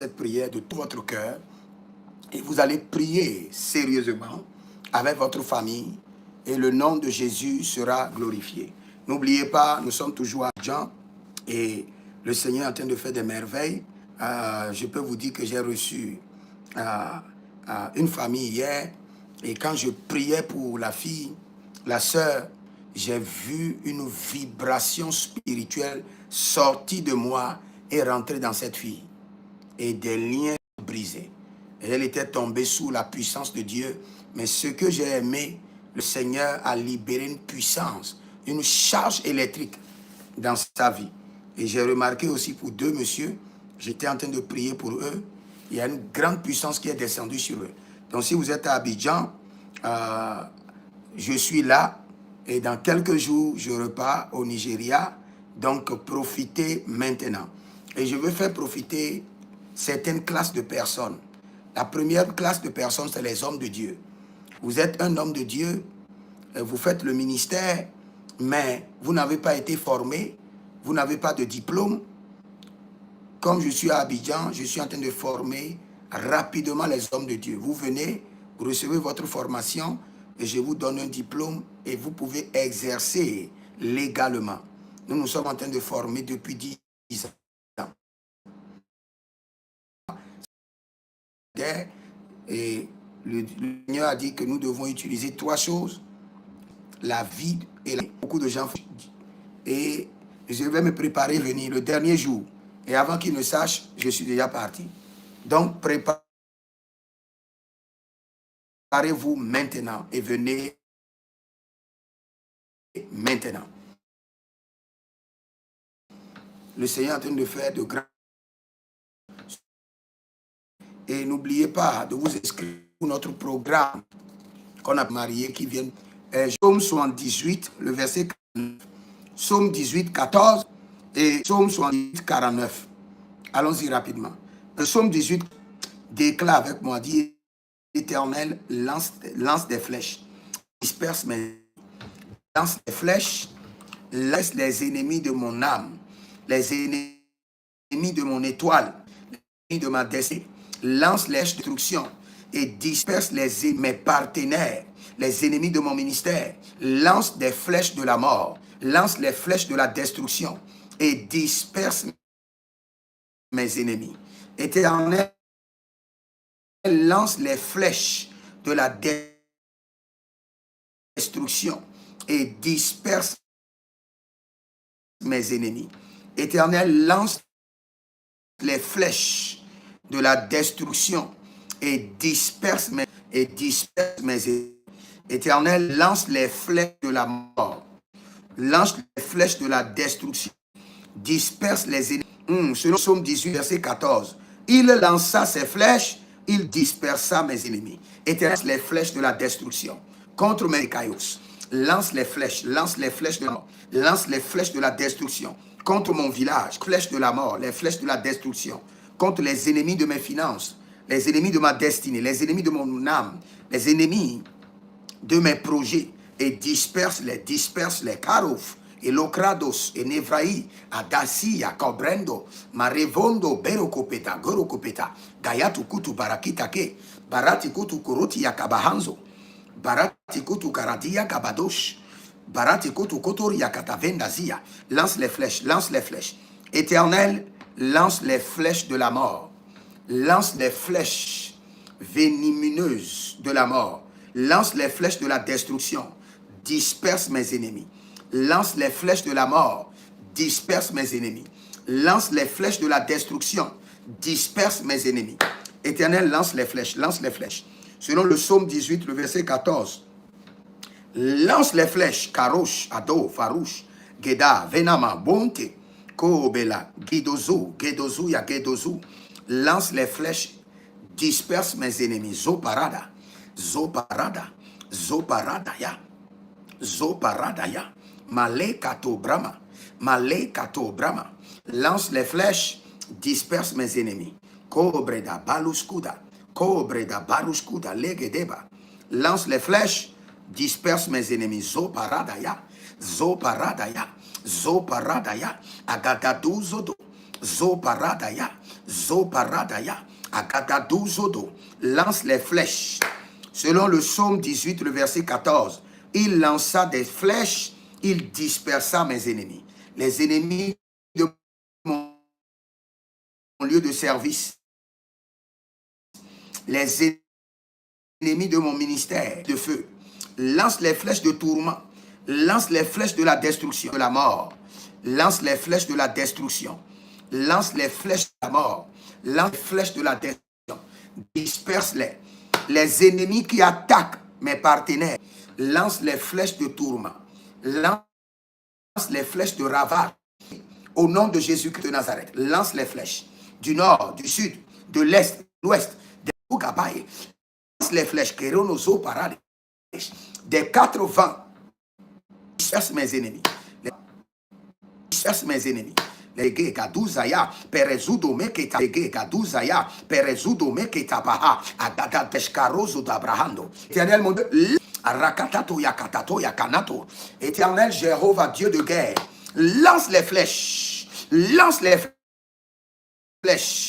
cette prière de tout votre cœur et vous allez prier sérieusement avec votre famille et le nom de Jésus sera glorifié. N'oubliez pas, nous sommes toujours à Jean et le Seigneur est en train de faire des merveilles. Je peux vous dire que j'ai reçu une famille hier et quand je priais pour la fille, la sœur, j'ai vu une vibration spirituelle sortir de moi et rentrer dans cette fille. Et des liens brisés. Et elle était tombée sous la puissance de Dieu. Mais ce que j'ai aimé, le Seigneur a libéré une puissance, une charge électrique dans sa vie. Et j'ai remarqué aussi pour deux messieurs, j'étais en train de prier pour eux. Il y a une grande puissance qui est descendue sur eux. Donc si vous êtes à Abidjan, je suis là. Et dans quelques jours, je repars au Nigeria. Donc profitez maintenant. Et je veux faire profiter certaines classes de personnes. La première classe de personnes, c'est les hommes de Dieu. Vous êtes un homme de Dieu, vous faites le ministère, mais vous n'avez pas été formé, vous n'avez pas de diplôme. Comme je suis à Abidjan, je suis en train de former rapidement les hommes de Dieu. Vous venez, vous recevez votre formation et je vous donne un diplôme et vous pouvez exercer légalement. Nous sommes en train de former depuis 10 ans. Et le Seigneur a dit que nous devons utiliser trois choses, la vie et beaucoup de gens. Et je vais me préparer à venir le dernier jour. Et avant qu'ils ne sachent, je suis déjà parti. Donc préparez-vous maintenant et venez maintenant. Le Seigneur est en train de faire de grands. Et n'oubliez pas de vous inscrire pour notre programme qu'on a marié qui vient. Psaume 78, le verset 49. Psaume 18, 14 et Psaume 78, 49. Allons-y rapidement. Le Psaume 18 déclare avec moi, dit Éternel, lance des flèches, disperse mes lance des flèches, laisse les ennemis de mon âme, les ennemis de mon étoile, les ennemis de ma destinée. Lance les destructions et disperse mes partenaires, les ennemis de mon ministère. Lance des flèches de la mort, lance les flèches de la destruction et disperse mes ennemis. Éternel, lance les flèches de la destruction et disperse mes ennemis. Éternel, lance les flèches de la destruction et disperse mes ennemis. Éternel, lance les flèches de la mort, lance les flèches de la destruction, disperse les ennemis. Selon Psaume 18, verset 14, il lança ses flèches, il dispersa mes ennemis. Éternel, lance les flèches de la destruction contre mes cailloux. Lance les flèches de la mort, lance les flèches de la destruction contre mon village, flèches de la mort, les flèches de la destruction contre les ennemis de mes finances, les ennemis de ma destinée, les ennemis de mon âme, les ennemis de mes projets, et disperse les carouf, et locrados, et nevraï, adasia, cobrendo, marevondo, berokopeta, gorokopeta, gayatu kutu barakitake, barati kutu kuruti yakabahanzo, barati kutu karadia kabadosh, barati kutu kotori yakatavendazia. Lance les flèches, lance les flèches. Éternel, lance les flèches de la mort, lance les flèches venimeuses de la mort, lance les flèches de la destruction, disperse mes ennemis. Lance les flèches de la mort, disperse mes ennemis. Lance les flèches de la destruction, disperse mes ennemis. Éternel, lance les flèches, lance les flèches. Selon le psaume 18, le verset 14, lance les flèches, karosh, ado, farouche, geda, venama, bonte, Kobela, Gidozu, Gedozu, ya Gedozu, lance les flèches, disperse mes ennemis. Zoparada, Zoparada, Zoparada ya, Zoparada ya, Malekato Brahma, Malekato Brahma, lance les flèches, disperse mes ennemis. Kobreda, Baluskuda, Kobreda, Baluskuda, Legedeba, lance les flèches, disperse mes ennemis. Zoparada ya, Zoparadaya, Zoparadaya, Agadaduzodo, Zoparadaya, Zoparadaya, Agadadou Zodo, lance les flèches. Selon le psaume 18, le verset 14, il lança des flèches, il dispersa mes ennemis. Les ennemis de mon lieu de service, les ennemis de mon ministère de feu, lance les flèches de tourment, lance les flèches de la destruction, de la mort, lance les flèches de la destruction, lance les flèches de la mort, lance les flèches de la destruction, disperse-les. Les ennemis qui attaquent mes partenaires, lance les flèches de tourment, lance les flèches de ravage. Au nom de Jésus-Christ de Nazareth, lance les flèches du nord, du sud, de l'est, de l'ouest, des Ougabaye. Lance les flèches, Kéronozo Parade, des 4 vents. Disperse mes ennemis. Disperse mes ennemis. Les gay Gadouzaya, Perezudo Meketa, les gay Gadouzaya, Perezudo Meketa Baha, Agada Deshkarozo d'Abrahando. Éternel mon Dieu, Rakatato Yakatato Yakanato. Éternel Jéhovah, Dieu de guerre, lance les flèches. Lance les flèches